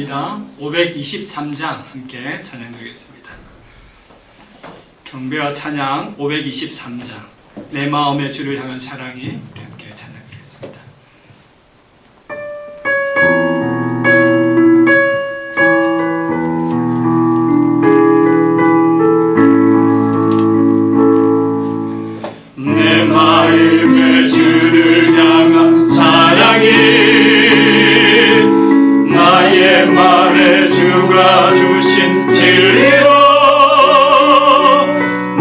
찬양하겠습니다. 523장 함께 찬양드리겠습니다. 경배와 찬양 523장 내 마음의 주를 향한 사랑이 우리 함께 찬양드리겠습니다. 내 마음의 주를 향한 사랑이 나의 말에 주가 주신 진리로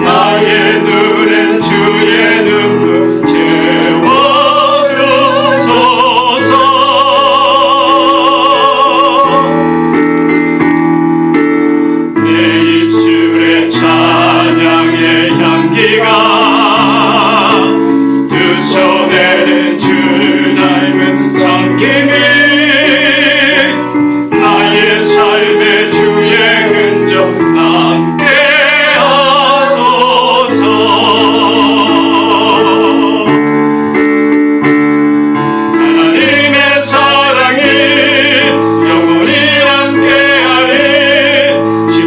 나의 눈엔 주의 눈물 채워주소서. 내 입술에 찬양의 향기가 드셔내는 주를 닮은 섬김이 나의 삶의 주의 흔적 남게 하소서. 하나님의 사랑이 영원히 함께하리.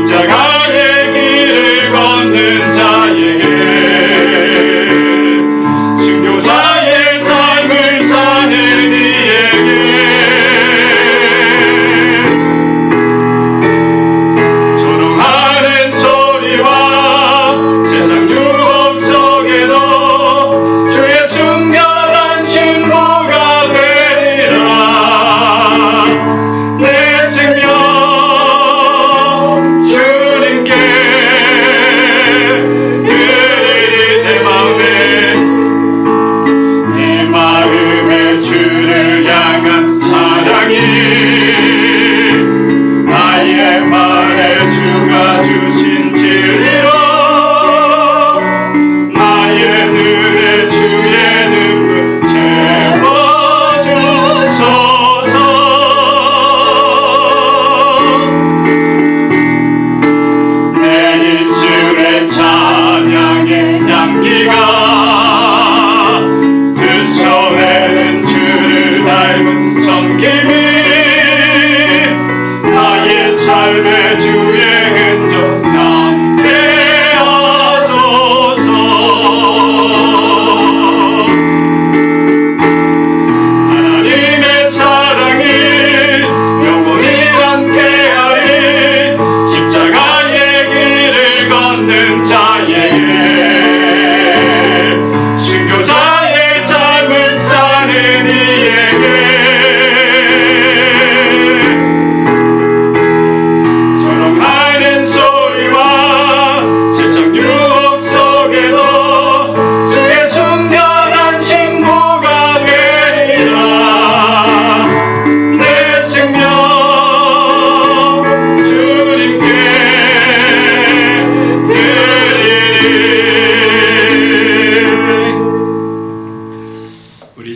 십자가의 길을 걷는 자에게 순교자의 삶을 사는 이에게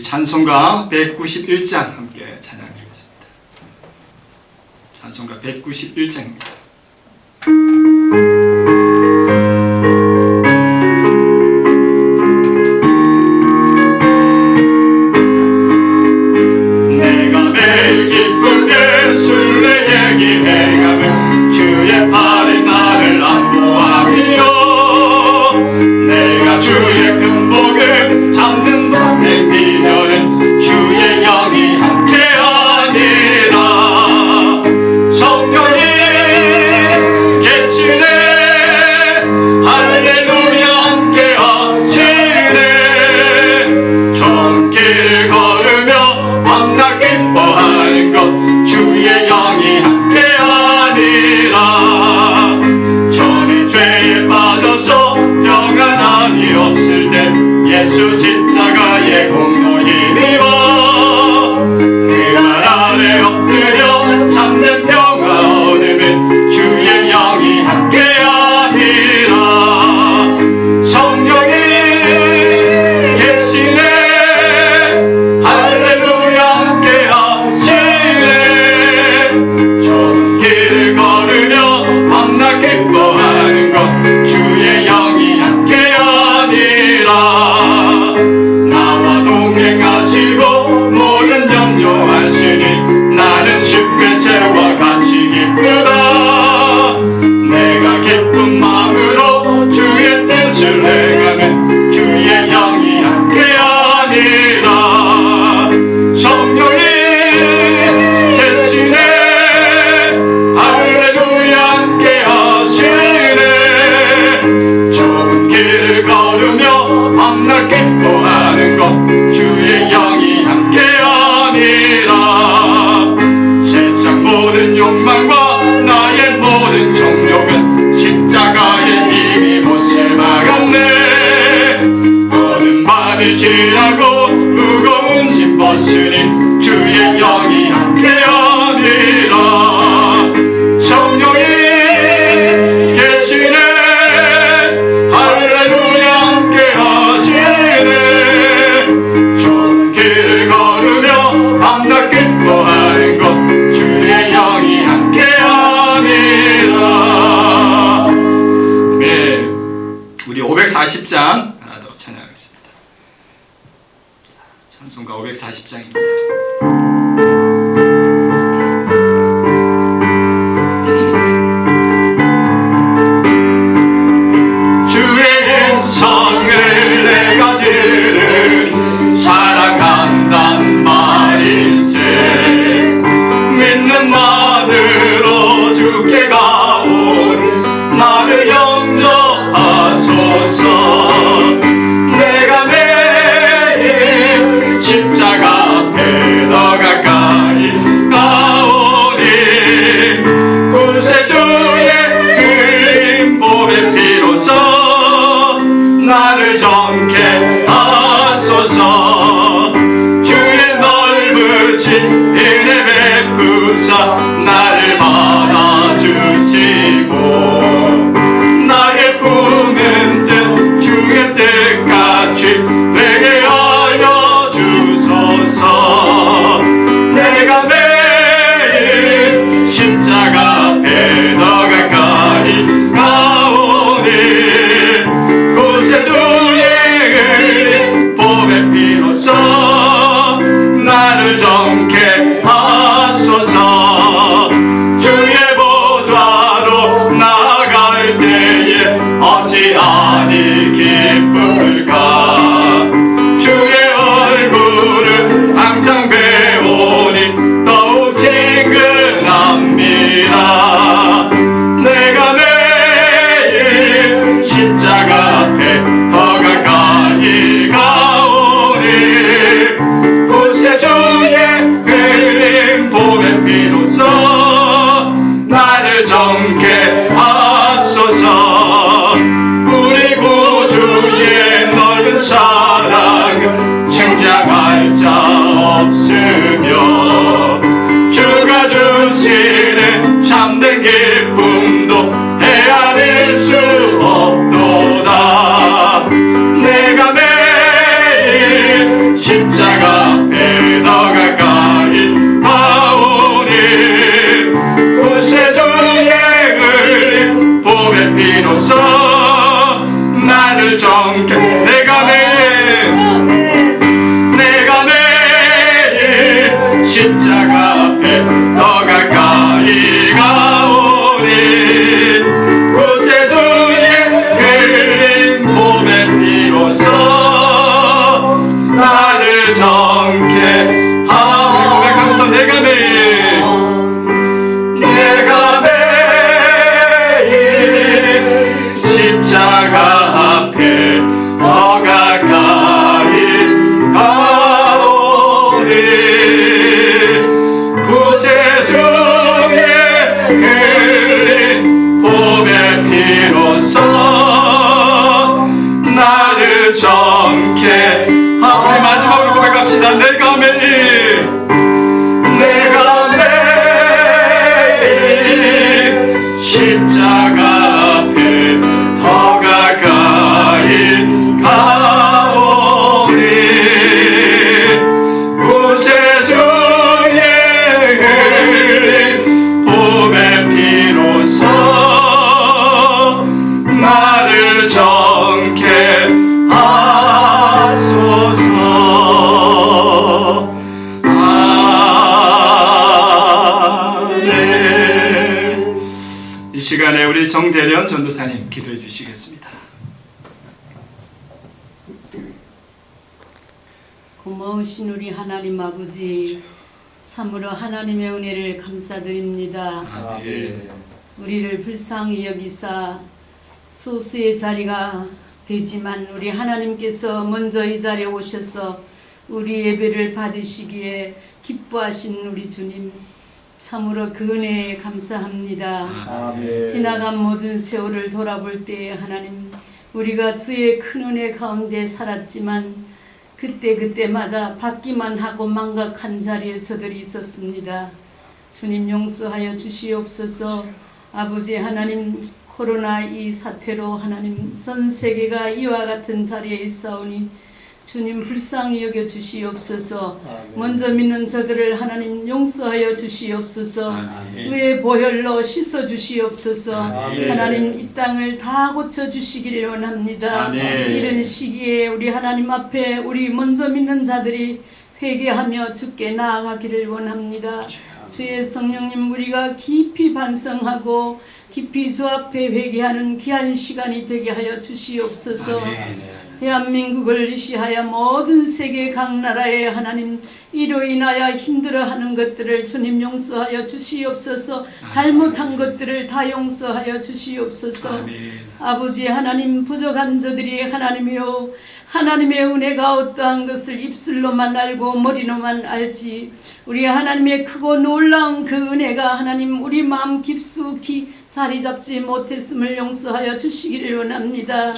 찬송가 191장 함께 찬양드리겠습니다. 찬송가 191장입니다. 내가 매일 기쁘게 순례 얘기해가며 주의 팔에 나를 안보하리요. 내가 주의 큰 복을 잡는 삶의 비결은 주의 영이 함께하니라. 성령이 찬송가 540장입니다. 주의 음성을 내가 들으니 사랑한단 말일세. 믿는 만으로 주께 가오니 나를 영접하소서. 내가 매일 십자가 앞에 더 가까이 가오니 구세주의 흘린 보배 피로써 나를 정케 하소서. 주의 넓으신 은혜 베푸사 나를 받아주시고 나의 꿈은 뜻 주의 뜻같이 되게 하여 주소서. 내가 매일 십자가 앞에 더 가까이 가오니 구세주의 흘린 보배 피로써 나를 정케 하소서. 주의 보좌로 나아갈 때에 어찌하니 기쁠까. 주의 얼굴을 항상 배우니 더욱 친근합니다. 내가 매일 십자가 앞에 더 가까이 가오니 구세주의 흘린 보배 피로써 나를 정케 하소서. 우리 구주의 넓은 사랑은 측량할 자 없으며 주가 주시는 참된 기쁨도 헤아릴 수 없도다. 내가 매일 십자가 앞에 더 가까이 가오니 구세주의 흘린 보배 피로써 나를 정케. 내가 매일 십자가 앞에 더 가까이 가오니 구세주의 흘린 보배 피로써 나를 정케 하오니 고백하면서 내가 매일 십자가 앞에 더 가까이 가오니 구세주의 흘린 보배 피로써 나를 정케 하오니. 마지막으로 고백합시다. 내가 매일 십자가 앞에 더 가까이 가오니 구세주의 흘린 보배 피로써 나를 정케 하소서. 이 시간에 우리 정대련 전도사님 기도해 주시겠습니다. 고마우신 우리 하나님 아버지, 참으로 하나님의 은혜를 감사드립니다. 아멘. 우리를 불쌍히 여기사 소수의 자리가 되지만 우리 하나님께서 먼저 이 자리에 오셔서 우리 예배를 받으시기에 기뻐하신 우리 주님, 참으로 그 은혜에 감사합니다. 아멘. 지나간 모든 세월을 돌아볼 때에 하나님, 우리가 주의 큰 은혜 가운데 살았지만 그때마다 받기만 하고 망각한 자리에 저들이 있었습니다. 주님 용서하여 주시옵소서. 아버지 하나님, 코로나 이 사태로 하나님 전 세계가 이와 같은 자리에 있사오니 주님 불쌍히 여겨 주시옵소서. 아멘. 먼저 믿는 저들을 하나님 용서하여 주시옵소서. 아멘. 주의 보혈로 씻어 주시옵소서. 아멘. 하나님 이 땅을 다 고쳐 주시기를 원합니다. 아멘. 이런 시기에 우리 하나님 앞에 우리 먼저 믿는 자들이 회개하며 주께 나아가기를 원합니다. 주의 성령님, 우리가 깊이 반성하고 깊이 주 앞에 회개하는 귀한 시간이 되게 하여 주시옵소서. 아멘. 대한민국을 위시하여 모든 세계 각 나라의 하나님 이로 인하여 힘들어하는 것들을 주님 용서하여 주시옵소서. 잘못한 것들을 다 용서하여 주시옵소서. 아멘. 아버지 하나님, 부족한 저들이 하나님이요 하나님의 은혜가 어떠한 것을 입술로만 알고 머리로만 알지, 우리 하나님의 크고 놀라운 그 은혜가 하나님 우리 마음 깊숙이 자리 잡지 못했음을 용서하여 주시기를 원합니다.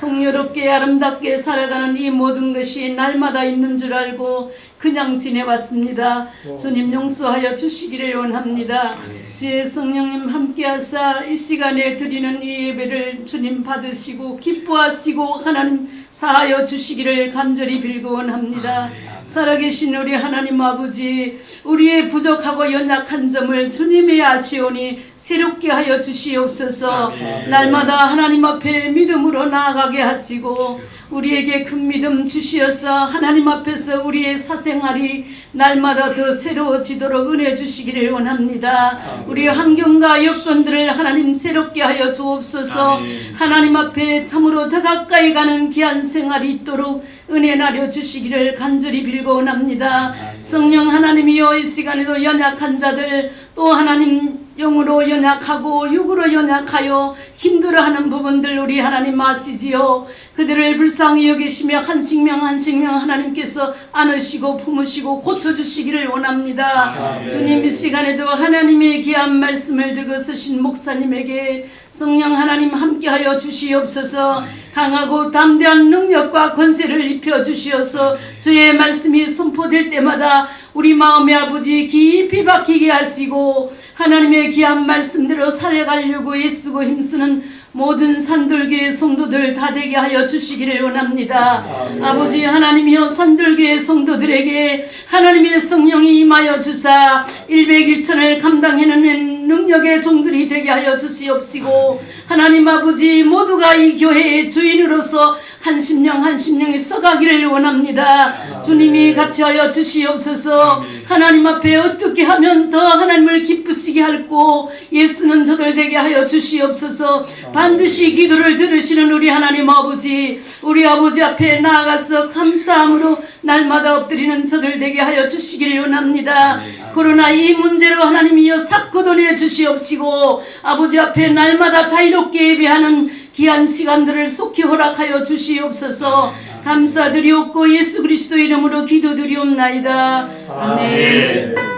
풍요롭게 아름답게 살아가는 이 모든 것이 날마다 있는 줄 알고 그냥 지내왔습니다. 주님 용서하여 주시기를 원합니다. 주의 성령님 함께하사 이 시간에 드리는 이 예배를 주님 받으시고 기뻐하시고 하나님 사하여 주시기를 간절히 빌고 원합니다. 살아계신 우리 하나님 아버지, 우리의 부족하고 연약한 점을 주님이 아시오니 새롭게 하여 주시옵소서. 날마다 하나님 앞에 믿음으로 나아가게 하시고 우리에게 큰 믿음 주시어서 하나님 앞에서 우리의 사생활이 날마다 더 새로워지도록 은혜 주시기를 원합니다. 우리 환경과 여건들을 하나님 새롭게 하여 주옵소서. 아멘. 하나님 앞에 참으로 더 가까이 가는 귀한 생활이 있도록 은혜 나려 주시기를 간절히 빌고 원합니다. 성령 하나님이여, 이 시간에도 연약한 자들, 또 하나님 영으로 연약하고 육으로 연약하여 힘들어하는 부분들 우리 하나님 아시지요. 그들을 불쌍히 여기시며 한 생명 한 생명 하나님께서 안으시고 품으시고 고쳐주시기를 원합니다. 아멘. 주님, 이 시간에도 하나님의 귀한 말씀을 들고 서신 목사님에게 성령 하나님 함께하여 주시옵소서. 강하고 담대한 능력과 권세를 입혀 주시어서 주의 말씀이 선포될 때마다 우리 마음의 아버지 깊이 박히게 하시고 하나님의 귀한 말씀대로 살아가려고 애쓰고 힘쓰는 모든 산들교회 성도들 다 되게 하여 주시기를 원합니다. 아버지 하나님이여, 산들교회 성도들에게 하나님의 성령이 임하여 주사 100일천을 감당해내는 능력의 종들이 되게 하여 주시옵시고, 하나님 아버지 모두가 이 교회의 주인으로서 한 심령 한 심령이 써가기를 원합니다. 주님이 같이 하여 주시옵소서. 하나님 앞에 어떻게 하면 더 하나님을 기쁘시게 할고 예수는 저들 되게 하여 주시옵소서. 반드시 기도를 들으시는 우리 하나님 아버지, 우리 아버지 앞에 나아가서 감사함으로 날마다 엎드리는 저들 되게 하여 주시기를 원합니다. 코로나 이 문제로 하나님이여 삭거돈해 주시옵시고 아버지 앞에 날마다 자유롭게 예배하는 귀한 시간들을 속히 허락하여 주시옵소서. 감사드리옵고 예수 그리스도 이름으로 기도드리옵나이다. 아멘.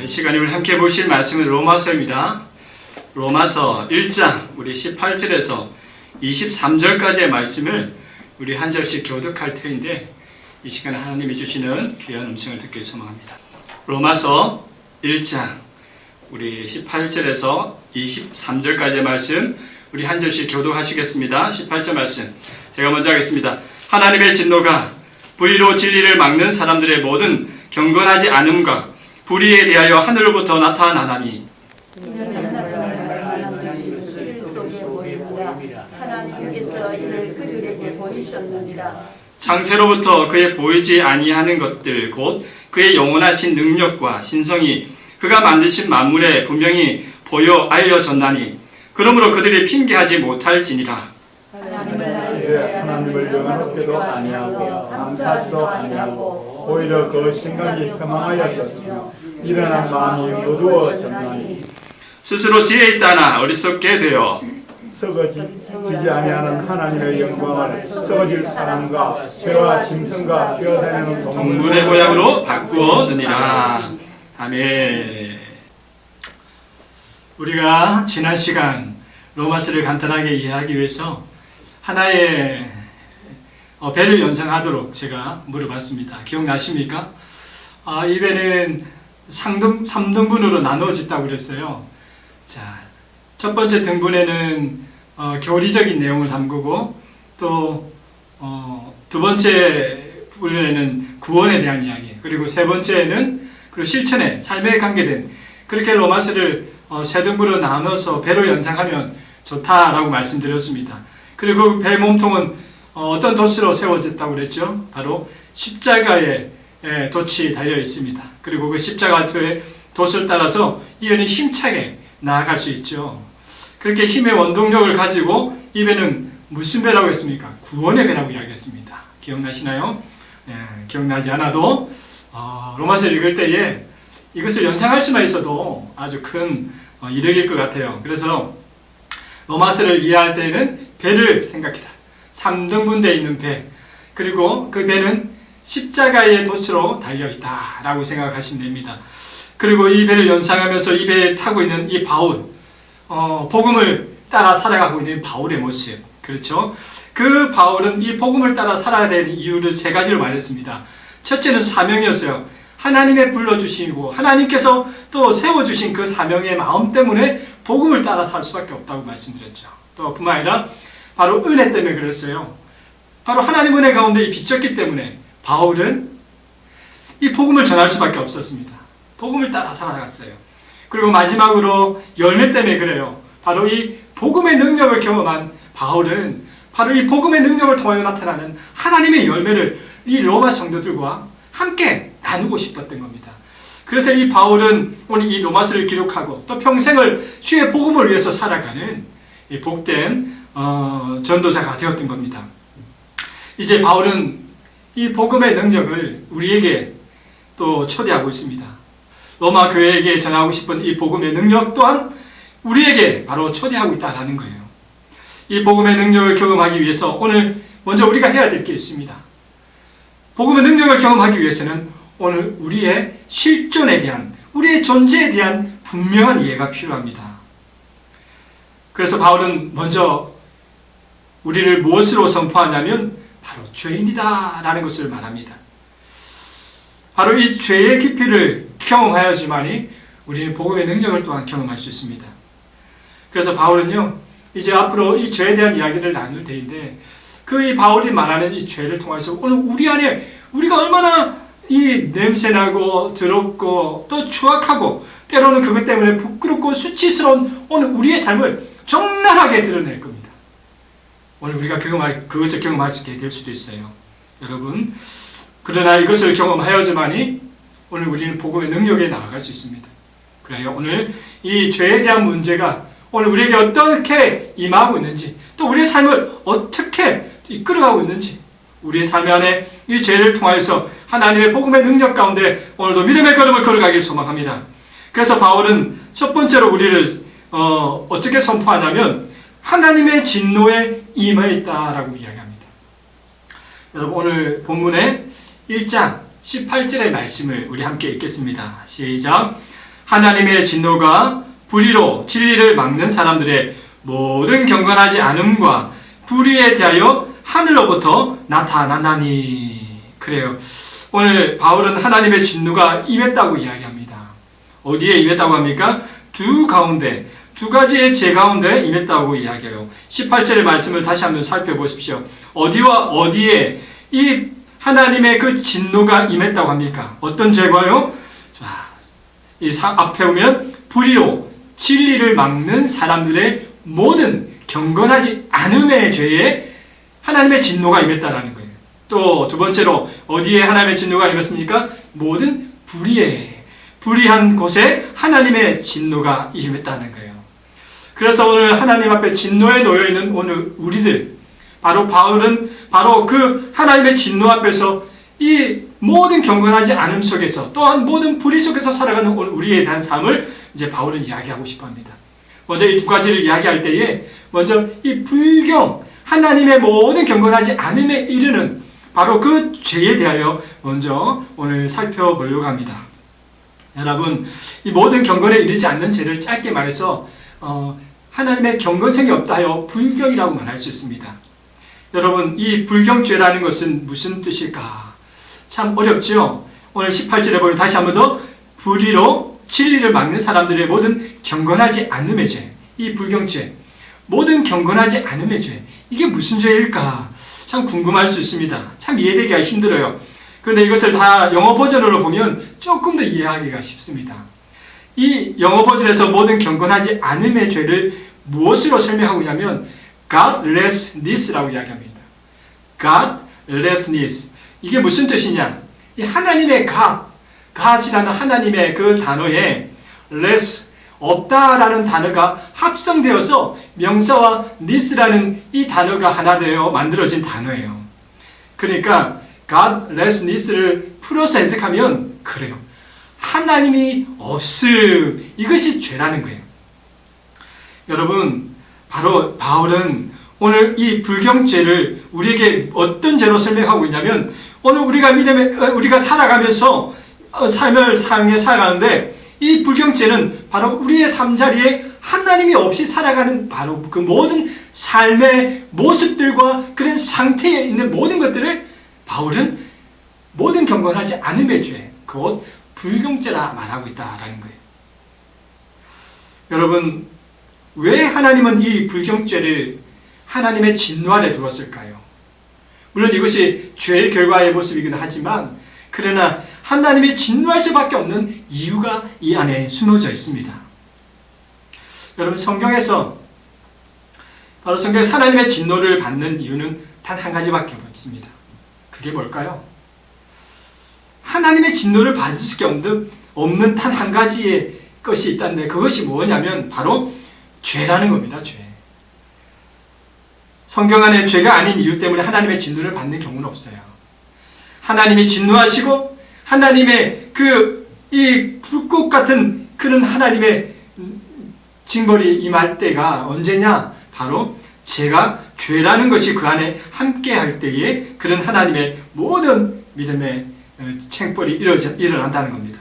이 시간에 우리 함께 보실 말씀은 로마서입니다. 로마서 1장 우리 18절에서 23절까지의 말씀을 우리 한 절씩 교독할 터인데, 이 시간에 하나님이 주시는 귀한 음성을 듣길 소망합니다. 로마서 1장 우리 18절에서 23절까지의 말씀 우리 한 절씩 교독하시겠습니다. 18절 말씀 제가 먼저 하겠습니다. 하나님의 진노가 불의로 진리를 막는 사람들의 모든 경건하지 않음과 불의에 대하여 하늘로부터 나타나나니, 하나님께서 이를 그들에게 보이셨느니라. 창세로부터 그의 보이지 아니하는 것들 곧 그의 영원하신 능력과 신성이 그가 만드신 만물에 분명히 보여 알려졌나니, 그러므로 그들이 핑계하지 못할지니라. 하나님을 영화롭게도 아니하고 감사하지도 아니하고 오히려 그 생각이 허망하여졌으며 일어난 마음이 어두워졌나니, 스스로 지혜 있다나 어리석게 되어 썩어지지 아니하는 하나님의 영광을 썩어질 사람과 죄와 짐승과 뛰어다니는 동물의 모양으로 바꾸었느니라. 아멘. 우리가 지난 시간 로마서를 간단하게 이해하기 위해서 하나의 배를 연상하도록 제가 물어봤습니다. 기억나십니까? 이 배는 3등분으로 나누어졌다고 그랬어요. 자, 첫 번째 등분에는 교리적인 내용을 담그고 또 두 번째 분에는 구원에 대한 이야기, 그리고 세 번째에는 그리고 실천에 삶에 관계된, 그렇게 로마서를 세 등분으로 나눠서 배로 연상하면 좋다라고 말씀드렸습니다. 그리고 배 몸통은 어떤 돛으로 세워졌다고 그랬죠? 바로 십자가의 돛이 달려 있습니다. 그리고 그 십자가의 돛을 따라서 이 배는 힘차게 나아갈 수 있죠. 그렇게 힘의 원동력을 가지고 이 배는 무슨 배라고 했습니까? 구원의 배라고 이야기했습니다. 기억나시나요? 기억나지 않아도 로마서를 읽을 때에 이것을 연상할 수만 있어도 아주 큰 이득일 것 같아요. 그래서 로마서를 이해할 때에는 배를 생각해라. 3등분되어 있는 배, 그리고 그 배는 십자가의 돛으로 달려있다라고 생각하시면 됩니다. 그리고 이 배를 연상하면서 이 배에 타고 있는 이 바울, 복음을 따라 살아가고 있는 바울의 모습, 그렇죠? 그 바울은 이 복음을 따라 살아야 되는 이유를 세 가지로 말했습니다. 첫째는 사명이었어요. 하나님의 불러주시고 하나님께서 또 세워주신 그 사명의 마음 때문에 복음을 따라 살 수밖에 없다고 말씀드렸죠. 또 뿐만 아니라 바로 은혜 때문에 그랬어요. 바로 하나님 은혜 가운데 비쳤기 때문에 바울은 이 복음을 전할 수밖에 없었습니다. 복음을 따라 살아갔어요. 그리고 마지막으로 열매 때문에 그래요. 바로 이 복음의 능력을 경험한 바울은 바로 이 복음의 능력을 통하여 나타나는 하나님의 열매를 이 로마 성도들과 함께 나누고 싶었던 겁니다. 그래서 이 바울은 오늘 이 로마서를 기록하고 또 평생을 주의 복음을 위해서 살아가는 이 복된 전도자가 되었던 겁니다. 이제 바울은 이 복음의 능력을 우리에게 또 초대하고 있습니다. 로마 교회에게 전하고 싶은 이 복음의 능력 또한 우리에게 바로 초대하고 있다는 거예요. 이 복음의 능력을 경험하기 위해서 오늘 먼저 우리가 해야 될 게 있습니다. 복음의 능력을 경험하기 위해서는 오늘 우리의 실존에 대한, 우리의 존재에 대한 분명한 이해가 필요합니다. 그래서 바울은 먼저 우리를 무엇으로 선포하냐면 바로 죄인이다 라는 것을 말합니다. 바로 이 죄의 깊이를 경험하여야지만이 우리는 복음의 능력을 또한 경험할 수 있습니다. 그래서 바울은요, 이제 앞으로 이 죄에 대한 이야기를 나눌 때인데 이 바울이 말하는 이 죄를 통해서 오늘 우리 안에 우리가 얼마나 이 냄새나고 더럽고 또 추악하고 때로는 그것 때문에 부끄럽고 수치스러운 오늘 우리의 삶을 적나라하게 드러낼 겁니다. 오늘 우리가 그것을 경험할 수 있게 될 수도 있어요. 여러분, 그러나 이것을 경험하여야지만이 오늘 우리는 복음의 능력에 나아갈 수 있습니다. 그래요. 오늘 이 죄에 대한 문제가 오늘 우리에게 어떻게 임하고 있는지, 또 우리의 삶을 어떻게 이끌어가고 있는지, 우리의 삶 안에 이 죄를 통하여서 하나님의 복음의 능력 가운데 오늘도 믿음의 걸음을 걸어가길 소망합니다. 그래서 바울은 첫 번째로 우리를 어떻게 선포하냐면 하나님의 진노에 임해 있다라고 이야기합니다. 여러분, 오늘 본문의 1장 18절의 말씀을 우리 함께 읽겠습니다. 시작. 하나님의 진노가 불의로 진리를 막는 사람들의 모든 경건하지 않음과 불의에 대하여 하늘로부터 나타나나니. 그래요. 오늘 바울은 하나님의 진노가 임했다고 이야기합니다. 어디에 임했다고 합니까? 두 가지의 죄 가운데 임했다고 이야기해요. 18절의 말씀을 다시 한번 살펴보십시오. 어디와 어디에 이 하나님의 그 진노가 임했다고 합니까? 어떤 죄가요? 자, 앞에 보면 불의로 진리를 막는 사람들의 모든 경건하지 않음의 죄에 하나님의 진노가 임했다라는 거예요. 또 두 번째로 어디에 하나님의 진노가 임했습니까? 모든 불의한 곳에 하나님의 진노가 임했다는 거예요. 그래서 오늘 하나님 앞에 진노에 놓여 있는 오늘 우리들, 바로 바울은 바로 그 하나님의 진노 앞에서 이 모든 경건하지 않음 속에서 또한 모든 불의 속에서 살아가는 우리에 대한 삶을 이제 바울은 이야기하고 싶어 합니다. 먼저 이 두 가지를 이야기할 때에 먼저 이 불경, 하나님의 모든 경건하지 않음에 이르는 바로 그 죄에 대하여 먼저 오늘 살펴보려고 합니다. 여러분, 이 모든 경건에 이르지 않는 죄를 짧게 말해서 하나님의 경건성이 없다 하여 불경이라고 말할 수 있습니다. 여러분, 이 불경죄라는 것은 무슨 뜻일까? 참 어렵죠? 오늘 18절에 보면 다시 한 번 더 불의로 진리를 막는 사람들의 모든 경건하지 않음의 죄, 이 불경죄, 모든 경건하지 않음의 죄, 이게 무슨 죄일까? 참 궁금할 수 있습니다. 참 이해되기가 힘들어요. 그런데 이것을 다 영어 버전으로 보면 조금 더 이해하기가 쉽습니다. 이 영어 버전에서 모든 경건하지 않음의 죄를 무엇으로 설명하고 있냐면 godlessness라고 이야기합니다. godlessness. 이게 무슨 뜻이냐? 이 하나님의 God이라는 하나님의 그 단어에 less, 없다라는 단어가 합성되어서 명사와 ness라는 이 단어가 하나 되어 만들어진 단어예요. 그러니까 godlessness를 풀어서 해석하면 그래요. 하나님이 없음. 이것이 죄라는 거예요. 여러분, 바로 바울은 오늘 이 불경죄를 우리에게 어떤 죄로 설명하고 있냐면, 오늘 우리가 살아가면서 삶을 살아가는데 이 불경죄는 바로 우리의 삶자리에 하나님이 없이 살아가는 바로 그 모든 삶의 모습들과 그런 상태에 있는 모든 것들을 바울은 모든 경건하지 않음의 죄, 곧 불경죄라 말하고 있다라는 거예요. 여러분, 왜 하나님은 이 불경죄를 하나님의 진노 아래 두었을까요? 물론 이것이 죄의 결과의 모습이긴 하지만, 그러나 하나님이 진노할 수밖에 없는 이유가 이 안에 숨어져 있습니다. 여러분, 성경에서 하나님의 진노를 받는 이유는 단 한 가지밖에 없습니다. 그게 뭘까요? 하나님의 진노를 받을 수밖에 없는 단 한 가지의 것이 있다는데, 그것이 뭐냐면 바로 죄라는 겁니다. 죄. 성경 안에 죄가 아닌 이유 때문에 하나님의 진노를 받는 경우는 없어요. 하나님이 진노하시고 하나님의 이 불꽃 같은 그런 하나님의 징벌이 임할 때가 언제냐? 바로 죄가 죄라는 것이 그 안에 함께할 때에 그런 하나님의 모든 믿음의 책벌이 일어난다는 겁니다.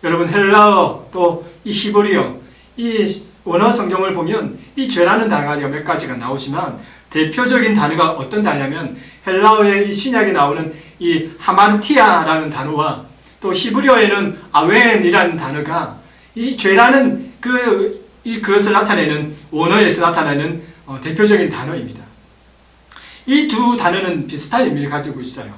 여러분, 헬라어 또 이 히브리어, 이 원어 성경을 보면 이 죄라는 단어가 몇 가지가 나오지만, 대표적인 단어가 어떤 단어냐면 헬라어의 이 신약에 나오는 이 하마르티아라는 단어와 또 히브리어에는 아웬이라는 단어가 이 죄라는 그것을 나타내는, 원어에서 나타내는 대표적인 단어입니다. 이 두 단어는 비슷한 의미를 가지고 있어요.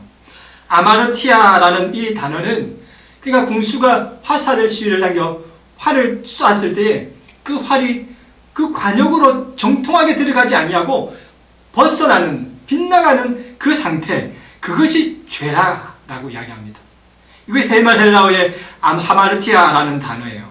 아마르티아라는 이 단어는, 그러니까 궁수가 화살을 시위를 당겨 활을 쐈을 때 그 활이 그 관역으로 정통하게 들어가지 아니하고 벗어나는, 빗나가는 그 상태, 그것이 죄라고 이야기합니다. 이게 헬라어의 하마르티아라는 단어예요.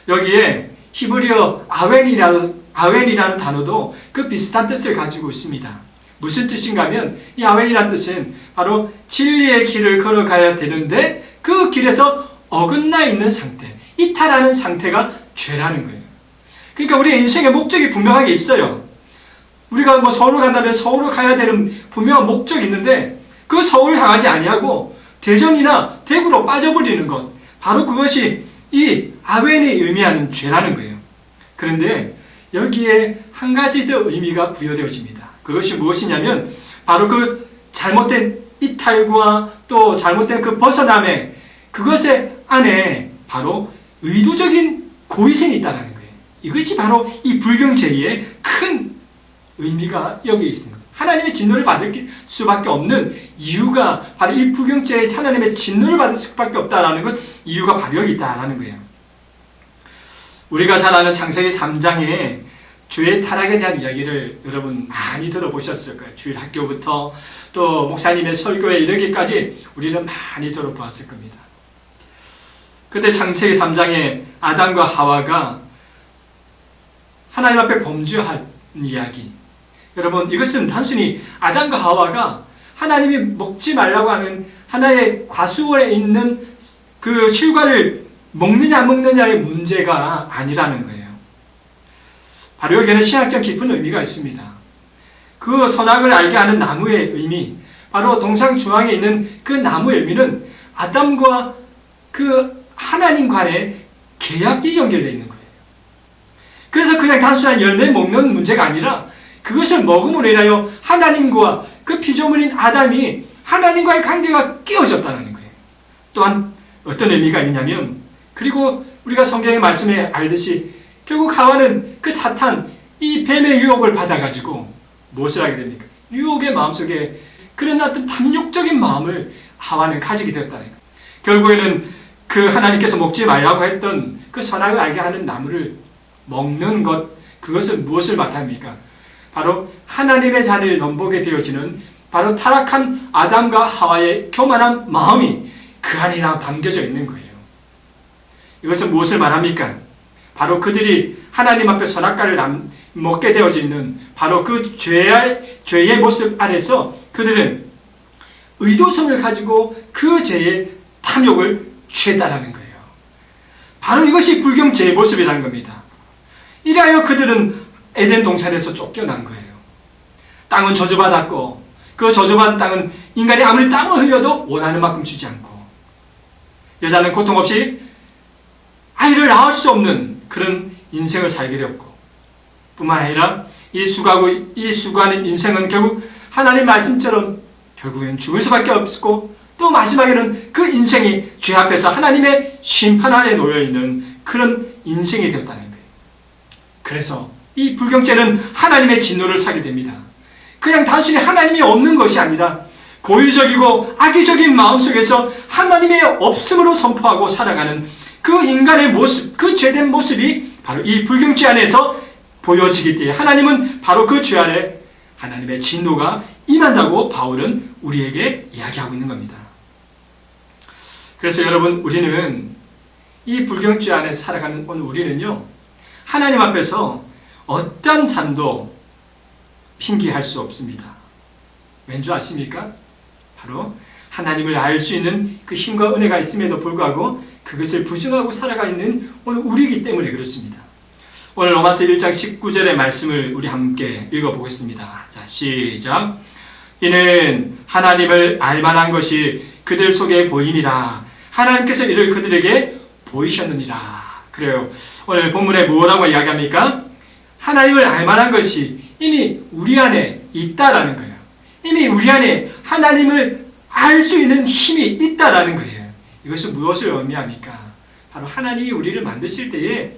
여기에 히브리어 아웬이라는 단어도 그 비슷한 뜻을 가지고 있습니다. 무슨 뜻인가 하면 이 아웬이라는 뜻은 바로 진리의 길을 걸어가야 되는데 그 길에서 어긋나 있는 상태, 이탈하는 상태가 죄라는 거예요. 그러니까 우리의 인생의 목적이 분명하게 있어요. 우리가 서울을 간다면 서울을 가야 되는 분명한 목적이 있는데 그 서울을 향하지 아니하고 대전이나 대구로 빠져버리는 것, 바로 그것이 이 아웬이 의미하는 죄라는 거예요. 그런데 여기에 한 가지 더 의미가 부여되어집니다. 그것이 무엇이냐면 바로 그 잘못된 이탈과 또 잘못된 그 벗어남의 그것의 안에 바로 의도적인 고의성이 있다는 거예요. 이것이 바로 이 불경죄의 큰 의미가 여기 있습니다. 하나님의 진노를 받을 수밖에 없는 이유가 바로 이 불경죄의 하나님의 진노를 받을 수밖에 없다라는 것, 이유가 바로 여기 있다라는 거예요. 우리가 잘 아는 창세기 3장에 죄의 타락에 대한 이야기를 여러분 많이 들어보셨을 거예요. 주일 학교부터 또 목사님의 설교에 이르기까지 우리는 많이 들어보았을 겁니다. 그때 창세기 3장에 아담과 하와가 하나님 앞에 범죄한 이야기. 여러분, 이것은 단순히 아담과 하와가 하나님이 먹지 말라고 하는 하나의 과수원에 있는 그 실과를 먹느냐 안 먹느냐의 문제가 아니라는 거예요. 바로 여기에는 신학적 깊은 의미가 있습니다. 그 선악을 알게 하는 나무의 의미, 바로 동상 중앙에 있는 그 나무의 의미는 아담과 그 하나님 간의 계약이 연결되어 있는 거예요. 그래서 그냥 단순한 열매 먹는 문제가 아니라 그것을 먹음으로 인하여 하나님과 그 피조물인 아담이 하나님과의 관계가 깨어졌다는 거예요. 또한 어떤 의미가 있냐면, 그리고 우리가 성경의 말씀에 알듯이 결국 하와는 그 사탄, 이 뱀의 유혹을 받아가지고 무엇을 하게 됩니까? 유혹의 마음속에 그런 어떤 탐욕적인 마음을 하와는 가지게 되었다는 거예요. 결국에는 그 하나님께서 먹지 말라고 했던 그 선악을 알게 하는 나무를 먹는 것, 그것은 무엇을 나타냅니까? 바로 하나님의 자리를 넘보게 되어지는 바로 타락한 아담과 하와의 교만한 마음이 그 안에 담겨져 있는 거예요. 이것은 무엇을 말합니까? 바로 그들이 하나님 앞에 선악과를 먹게 되어지는 바로 그 죄의 모습 아래서 그들은 의도성을 가지고 그 죄의 탐욕을 취했다라는 거예요. 바로 이것이 불경죄의 모습이라는 겁니다. 이래하여 그들은 에덴 동산에서 쫓겨난 거예요. 땅은 저주받았고 그 저주받은 땅은 인간이 아무리 땀을 흘려도 원하는 만큼 주지 않고, 여자는 고통 없이 아이를 낳을 수 없는 그런 인생을 살게 되었고, 뿐만 아니라 이 수고하는 인생은 결국 하나님 말씀처럼 결국엔 죽을 수밖에 없었고, 또 마지막에는 그 인생이 죄 앞에서 하나님의 심판 아래 놓여있는 그런 인생이 되었다는 거예요. 그래서 이 불경죄는 하나님의 진노를 사게 됩니다. 그냥 단순히 하나님이 없는 것이 아니라 고의적이고 악의적인 마음속에서 하나님의 없음으로 선포하고 살아가는 그 인간의 모습, 그 죄된 모습이 바로 이 불경죄 안에서 보여지기 때문에 하나님은 바로 그 죄 안에 하나님의 진노가 임한다고 바울은 우리에게 이야기하고 있는 겁니다. 그래서 여러분, 우리는 이 불경죄 안에 살아가는 오늘 우리는요, 하나님 앞에서 어떤 삶도 핑계할 수 없습니다. 왠지 아십니까? 바로 하나님을 알 수 있는 그 힘과 은혜가 있음에도 불구하고 그것을 부정하고 살아가 있는 오늘 우리이기 때문에 그렇습니다. 오늘 로마서 1장 19절의 말씀을 우리 함께 읽어보겠습니다. 자, 시작. 이는 하나님을 알만한 것이 그들 속에 보이니라. 하나님께서 이를 그들에게 보이셨느니라. 그래요. 오늘 본문에 뭐라고 이야기합니까? 하나님을 알만한 것이 이미 우리 안에 있다라는 거예요. 이미 우리 안에 하나님을 알 수 있는 힘이 있다라는 거예요. 이것은 무엇을 의미합니까? 바로 하나님이 우리를 만드실 때에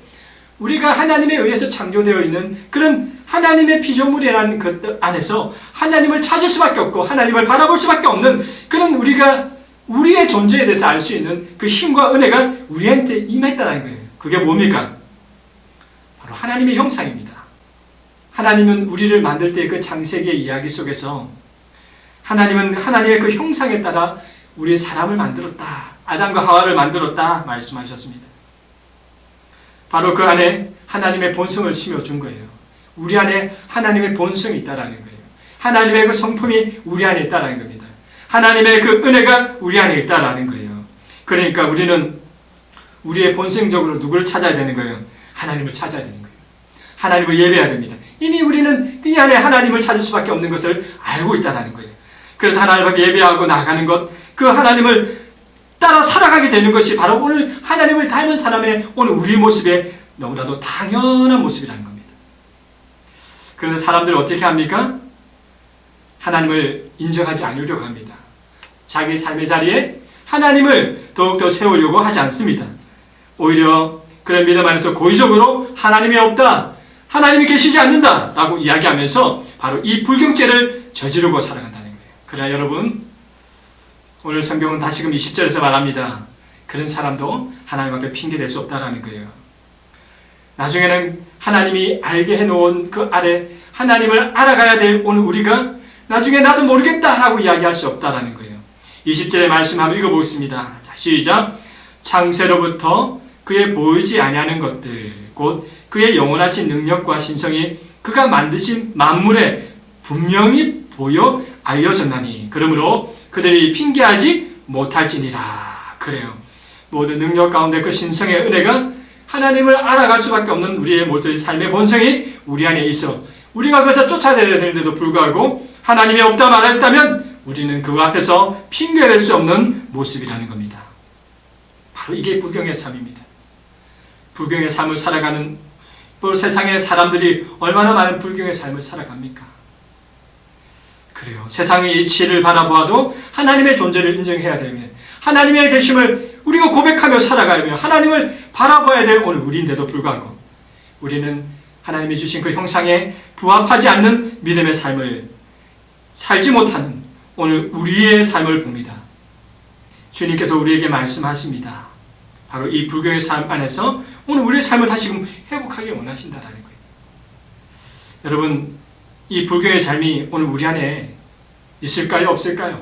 우리가 하나님에 의해서 창조되어 있는 그런 하나님의 피조물이라는 것 안에서 하나님을 찾을 수밖에 없고 하나님을 바라볼 수밖에 없는 그런 우리의 존재에 대해서 알 수 있는 그 힘과 은혜가 우리한테 임했다는 거예요. 그게 뭡니까? 바로 하나님의 형상입니다. 하나님은 우리를 만들 때 그 창세기의 이야기 속에서 하나님은 하나님의 그 형상에 따라 우리의 사람을 만들었다. 아담과 하와를 만들었다 말씀하셨습니다. 바로 그 안에 하나님의 본성을 심어준 거예요. 우리 안에 하나님의 본성이 있다라는 거예요. 하나님의 그 성품이 우리 안에 있다라는 겁니다. 하나님의 그 은혜가 우리 안에 있다라는 거예요. 그러니까 우리는 우리의 본성적으로 누구를 찾아야 되는 거예요? 하나님을 찾아야 되는 거예요. 하나님을 예배해야 됩니다. 이미 우리는 이 안에 하나님을 찾을 수밖에 없는 것을 알고 있다는 거예요. 그래서 하나님을 예배하고 나가는 것, 그 하나님을 따라 살아가게 되는 것이 바로 오늘 하나님을 닮은 사람의 오늘 우리 모습의 너무나도 당연한 모습이라는 겁니다. 그래서 사람들은 어떻게 합니까? 하나님을 인정하지 않으려고 합니다. 자기 삶의 자리에 하나님을 더욱더 세우려고 하지 않습니다. 오히려 그런 믿음 안에서 고의적으로 하나님이 없다, 하나님이 계시지 않는다 라고 이야기하면서 바로 이 불경죄를 저지르고 살아간다는 거예요. 그러나 여러분, 오늘 성경은 다시금 20절에서 말합니다. 그런 사람도 하나님 앞에 핑계댈 수 없다라는 거예요. 나중에는 하나님이 알게 해놓은 그 아래 하나님을 알아가야 될 오늘 우리가 나중에 나도 모르겠다라고 이야기할 수 없다라는 거예요. 20절의 말씀 한번 읽어보겠습니다. 자, 시작. 창세로부터 그의 보이지 아니하는 것들 곧 그의 영원하신 능력과 신성이 그가 만드신 만물에 분명히 보여 알려졌나니 그러므로 그들이 핑계하지 못할지니라. 그래요. 모든 능력 가운데 그 신성의 은혜가 하나님을 알아갈 수밖에 없는 우리의 모든 삶의 본성이 우리 안에 있어 우리가 그것을 쫓아내야 되는데도 불구하고 하나님이 없다 말했다면 우리는 그 앞에서 핑계될 수 없는 모습이라는 겁니다. 바로 이게 불경의 삶입니다. 불경의 삶을 살아가는 또 세상의 사람들이 얼마나 많은 불경의 삶을 살아갑니까? 그래요. 세상의 이치를 바라보아도 하나님의 존재를 인정해야 되면, 하나님의 계심을 우리가 고백하며 살아가며 하나님을 바라봐야 될 오늘 우리인데도 불구하고 우리는 하나님이 주신 그 형상에 부합하지 않는 믿음의 삶을 살지 못하는 오늘 우리의 삶을 봅니다. 주님께서 우리에게 말씀하십니다. 바로 이 불경의 삶 안에서 오늘 우리의 삶을 다시금 회복하기 원하신다라는 거예요. 여러분, 이 불경의 삶이 오늘 우리 안에 있을까요? 없을까요?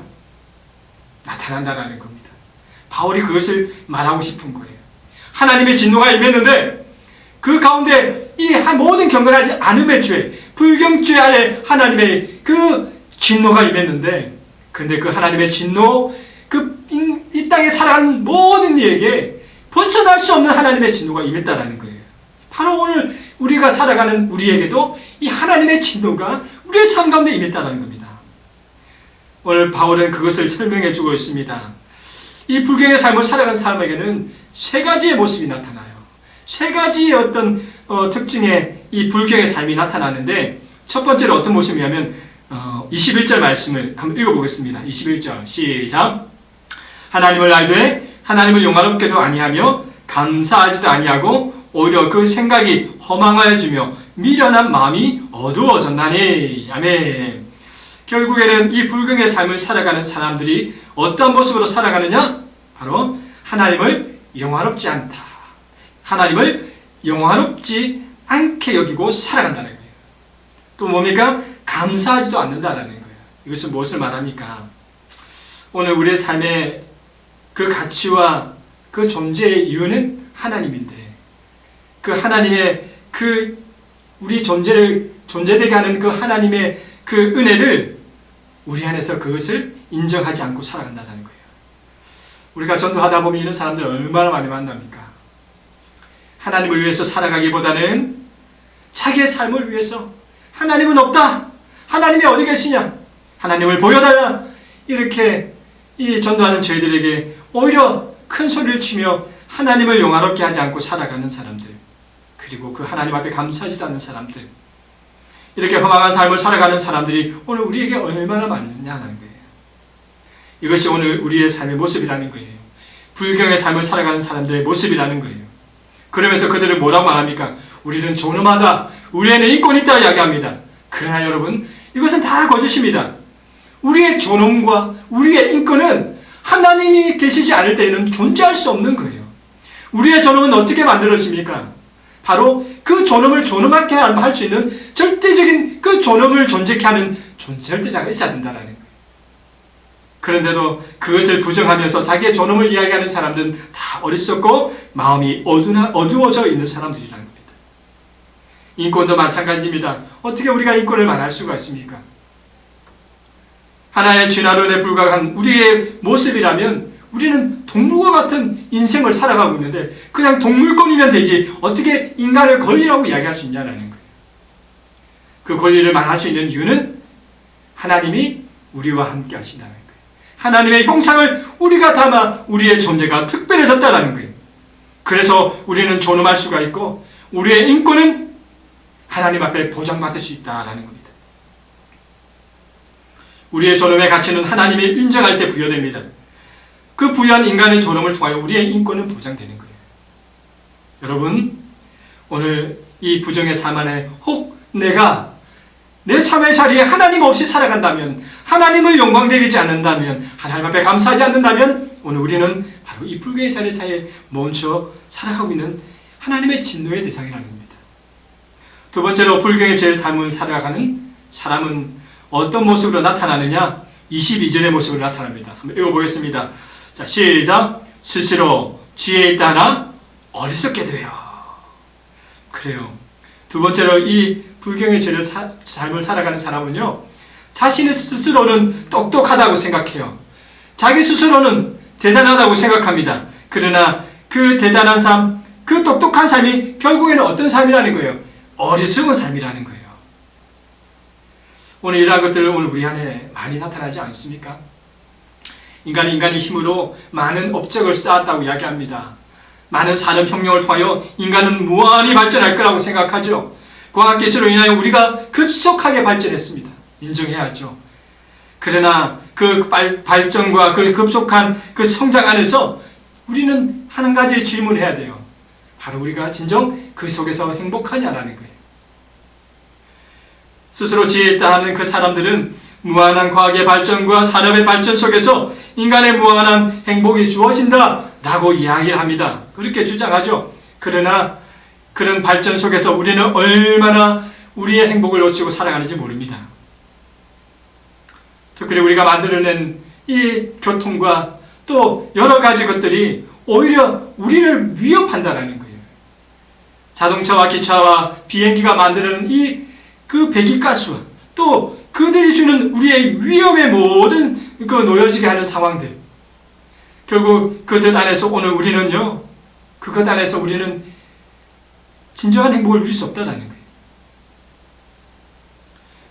나타난다라는 겁니다. 바울이 그것을 말하고 싶은 거예요. 하나님의 진노가 임했는데 그 가운데 이 모든 경건하지 않음의 죄, 불경죄 아래 하나님의 그 진노가 임했는데, 그런데 그 하나님의 진노, 이 땅에 살아가는 모든 이에게 벗어날 수 없는 하나님의 진노가 임했다라는 거예요. 바로 오늘 우리가 살아가는 우리에게도 이 하나님의 진노가 우리의 삶 가운데 임했다라는 겁니다. 오늘 바울은 그것을 설명해 주고 있습니다. 이 불경의 삶을 살아가는 사람에게는 세 가지의 모습이 나타나요. 세 가지의 어떤 특징의 이 불경의 삶이 나타나는데, 첫 번째로 어떤 모습이냐면 21절 말씀을 한번 읽어보겠습니다. 21절 시작. 하나님을 알되 하나님을 영화롭게도 아니하며 감사하지도 아니하고 오히려 그 생각이 허망하여지며 미련한 마음이 어두워졌나니. 아멘. 결국에는 이 불경의 삶을 살아가는 사람들이 어떤 모습으로 살아가느냐? 바로 하나님을 영화롭지 않다, 하나님을 영화롭지 않게 여기고 살아간다는 거예요. 또 뭡니까? 감사하지도 않는다라는 거예요. 이것은 무엇을 말합니까? 오늘 우리의 삶의 그 가치와 그 존재의 이유는 하나님인데, 그 하나님의 그 우리 존재를 존재되게 하는 그 하나님의 그 은혜를 우리 안에서 그것을 인정하지 않고 살아간다는 거예요. 우리가 전도하다 보면 이런 사람들 얼마나 많이 만납니까? 하나님을 위해서 살아가기보다는 자기의 삶을 위해서, 하나님은 없다, 하나님이 어디 계시냐, 하나님을 보여달라, 이렇게 이 전도하는 저희들에게 오히려 큰 소리를 치며 하나님을 영화롭게 하지 않고 살아가는 사람들, 그리고 그 하나님 앞에 감사하지도 않는 사람들, 이렇게 허망한 삶을 살아가는 사람들이 오늘 우리에게 얼마나 많냐는 거예요. 이것이 오늘 우리의 삶의 모습이라는 거예요. 불경의 삶을 살아가는 사람들의 모습이라는 거예요. 그러면서 그들을 뭐라고 말합니까? 우리는 존엄하다, 우리에는 인권이 있다 이야기합니다. 그러나 여러분, 이것은 다 거짓입니다. 우리의 존엄과 우리의 인권은 하나님이 계시지 않을 때에는 존재할 수 없는 거예요. 우리의 존엄은 어떻게 만들어집니까? 바로 그 존엄을 존엄하게 할 수 있는 절대적인 그 존엄을 존재케 하는 절대자가 있어야 된다는 거예요. 그런데도 그것을 부정하면서 자기의 존엄을 이야기하는 사람들은 다 어리석고 마음이 어두워져 있는 사람들이라는 겁니다. 인권도 마찬가지입니다. 어떻게 우리가 인권을 말할 수가 있습니까? 하나의 진화론에 불과한 우리의 모습이라면 우리는 동물과 같은 인생을 살아가고 있는데 그냥 동물권이면 되지 어떻게 인간을 권리라고 이야기할 수 있냐는 거예요. 그 권리를 말할 수 있는 이유는 하나님이 우리와 함께 하신다는 거예요. 하나님의 형상을 우리가 담아 우리의 존재가 특별해졌다는 거예요. 그래서 우리는 존엄할 수가 있고 우리의 인권은 하나님 앞에 보장받을 수 있다는 겁니다. 우리의 존엄의 가치는 하나님이 인정할 때 부여됩니다. 그 부여한 인간의 존엄을 통하여 우리의 인권은 보장되는 거예요. 여러분, 오늘 이 부정의 삶 안에 혹 내가 내 삶의 자리에 하나님 없이 살아간다면, 하나님을 영광되지 않는다면, 하나님 앞에 감사하지 않는다면 오늘 우리는 바로 이 불교의 자리에 멈춰 살아가고 있는 하나님의 진노의 대상이라는 겁니다. 두 번째로 불교의 죄의 삶을 살아가는 사람은 어떤 모습으로 나타나느냐? 22절의 모습으로 나타납니다. 한번 읽어보겠습니다. 자, 시작. 스스로 지혜 있다 하나 어리석게 되어. 그래요. 두 번째로 이 불경의 죄를 삶을 살아가는 사람은요, 자신의 스스로는 똑똑하다고 생각해요. 자기 스스로는 대단하다고 생각합니다. 그러나 그 대단한 삶, 그 똑똑한 삶이 결국에는 어떤 삶이라는 거예요? 어리석은 삶이라는 거예요. 오늘 이러한 것들은 오늘 우리 안에 많이 나타나지 않습니까? 인간이 힘으로 많은 업적을 쌓았다고 이야기합니다. 많은 산업혁명을 통하여 인간은 무한히 발전할 거라고 생각하죠. 과학기술로 인하여 우리가 급속하게 발전했습니다. 인정해야죠. 그러나 그 발전과 그 급속한 그 성장 안에서 우리는 한 가지 질문을 해야 돼요. 바로 우리가 진정 그 속에서 행복하냐라는 거예요. 스스로 지혜있다 하는 그 사람들은 무한한 과학의 발전과 산업의 발전 속에서 인간의 무한한 행복이 주어진다라고 이야기를 합니다. 그렇게 주장하죠. 그러나 그런 발전 속에서 우리는 얼마나 우리의 행복을 놓치고 살아가는지 모릅니다. 특별히 우리가 만들어낸 이 교통과 또 여러 가지 것들이 오히려 우리를 위협한다라는 거예요. 자동차와 기차와 비행기가 만드는 그 배기가스와 또 그들이 주는 우리의 위험의 모든 그 놓여지게 하는 상황들. 결국 그들 안에서 오늘 우리는요, 그것 안에서 우리는 진정한 행복을 누릴 수 없다라는 거예요.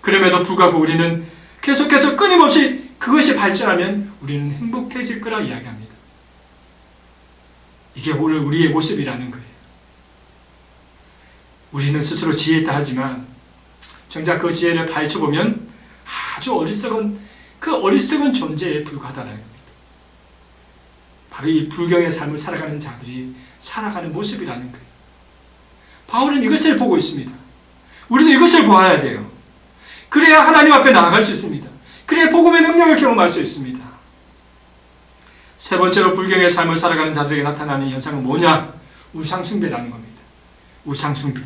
그럼에도 불구하고 우리는 계속해서 끊임없이 그것이 발전하면 우리는 행복해질 거라 이야기합니다. 이게 오늘 우리의 모습이라는 거예요. 우리는 스스로 지혜있다 하지만 정작 그 지혜를 파헤쳐보면 아주 어리석은 존재에 불과하다는 겁니다. 바로 이 불경의 삶을 살아가는 자들이 살아가는 모습이라는 거예요. 바울은 이것을 보고 있습니다. 우리도 이것을 보아야 돼요. 그래야 하나님 앞에 나아갈 수 있습니다. 그래야 복음의 능력을 경험할 수 있습니다. 세 번째로 불경의 삶을 살아가는 자들에게 나타나는 현상은 뭐냐? 우상숭배라는 겁니다. 우상숭배.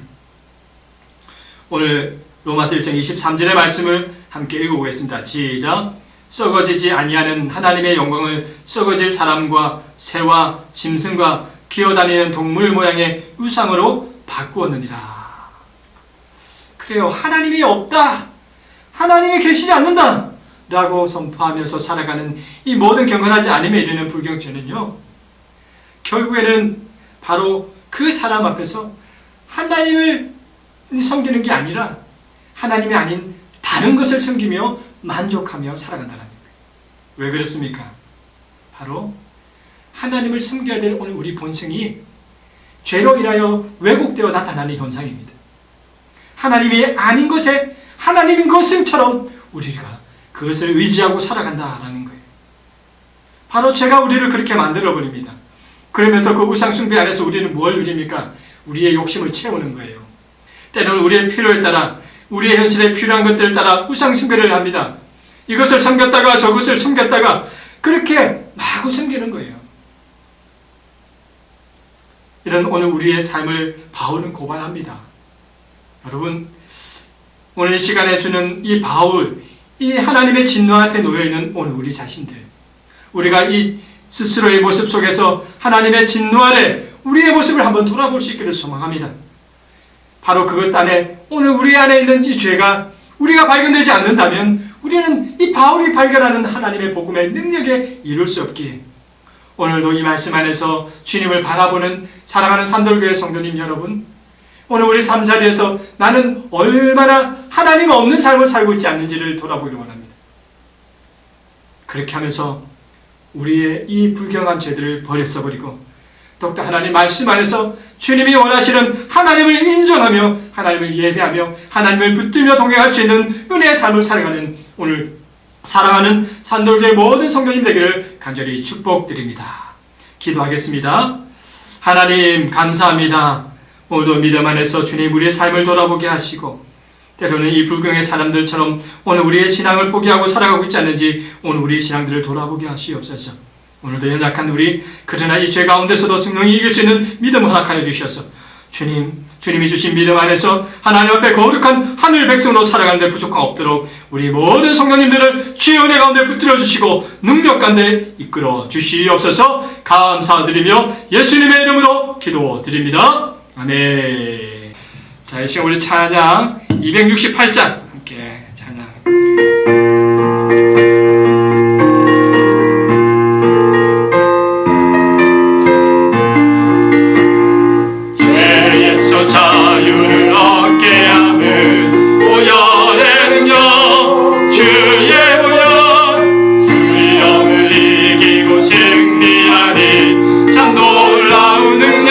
오늘 로마서 1장 23절의 말씀을 함께 읽어보겠습니다. 시작. 썩어지지 아니하는 하나님의 영광을 썩어질 사람과 새와 짐승과 기어다니는 동물 모양의 우상으로 바꾸었느니라. 그래요. 하나님이 없다. 하나님이 계시지 않는다. 라고 선포하면서 살아가는 이 모든 경건하지 않음에 이르는 불경죄는요, 결국에는 바로 그 사람 앞에서 하나님을 섬기는 게 아니라 하나님이 아닌 다른 것을 섬기며 만족하며 살아간다는 거예요. 왜 그렇습니까? 바로 하나님을 섬겨야 될 오늘 우리 본성이 죄로 인하여 왜곡되어 나타나는 현상입니다. 하나님이 아닌 것에 하나님인 것처럼 우리가 그것을 의지하고 살아간다라는 거예요. 바로 죄가 우리를 그렇게 만들어버립니다. 그러면서 그 우상숭배 안에서 우리는 뭘 누립니까? 우리의 욕심을 채우는 거예요. 때로는 우리의 필요에 따라 우리의 현실에 필요한 것들을 따라 우상숭배를 합니다. 이것을 섬겼다가 저것을 섬겼다가 그렇게 마구 섬기는 거예요. 이런 오늘 우리의 삶을 바울은 고발합니다. 여러분, 오늘 이 시간에 주는 이 바울, 이 하나님의 진노 앞에 놓여있는 오늘 우리 자신들, 우리가 이 스스로의 모습 속에서 하나님의 진노 아래 우리의 모습을 한번 돌아볼 수 있기를 소망합니다. 바로 그것 안에 오늘 우리 안에 있는 이 죄가 우리가 발견되지 않는다면 우리는 이 바울이 발견하는 하나님의 복음의 능력에 이룰 수 없기에 오늘도 이 말씀 안에서 주님을 바라보는 사랑하는 산돌교회 성도님 여러분, 오늘 우리 삶 자리에서 나는 얼마나 하나님 없는 삶을 살고 있지 않는지를 돌아보기 원합니다. 그렇게 하면서 우리의 이 불경한 죄들을 버려버리고 더욱더 하나님 말씀 안에서 주님이 원하시는 하나님을 인정하며 하나님을 예배하며 하나님을 붙들며 동행할 수 있는 은혜의 삶을 살아가는 오늘 사랑하는 산돌교의 모든 성도님 되기를 간절히 축복드립니다. 기도하겠습니다. 하나님 감사합니다. 오늘도 믿음 안에서 주님 우리의 삶을 돌아보게 하시고 때로는 이 불경의 사람들처럼 오늘 우리의 신앙을 포기하고 살아가고 있지 않는지 오늘 우리의 신앙들을 돌아보게 하시옵소서. 오늘도 연약한 우리, 그러나 이 죄 가운데서도 증명히 이길 수 있는 믿음을 허락하여 주셔서 주님이 주신 믿음 안에서 하나님 앞에 거룩한 하늘 백성으로 살아가는 데 부족함 없도록 우리 모든 성령님들을 주의 은혜 가운데 붙들어 주시고 능력 가운데 이끌어 주시옵소서. 감사드리며 예수님의 이름으로 기도드립니다. 아멘. 자, 이 시간 우리 찬양 268장 함께 찬양. 자유를 얻게 하는 보혈의 능력, 주의 보혈, 수령을 이기고 승리하니 참 놀라운 능력.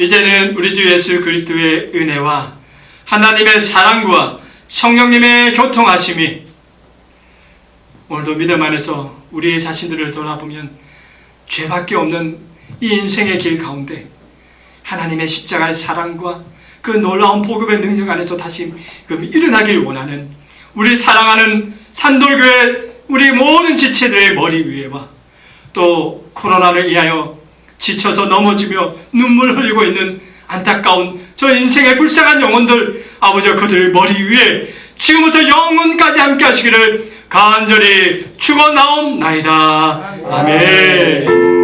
이제는 우리 주 예수 그리스도의 은혜와 하나님의 사랑과 성령님의 교통하심이 오늘도 믿음 안에서 우리의 자신들을 돌아보면 죄밖에 없는 이 인생의 길 가운데 하나님의 십자가의 사랑과 그 놀라운 복음의 능력 안에서 다시 일어나길 원하는 우리 사랑하는 산돌교회 우리 모든 지체들의 머리 위에와 또 코로나를 위하여 지쳐서 넘어지며 눈물 흘리고 있는 안타까운 저 인생의 불쌍한 영혼들, 아버지 그들 머리 위에 지금부터 영원까지 함께 하시기를 간절히 축원하옵나이다. 아멘.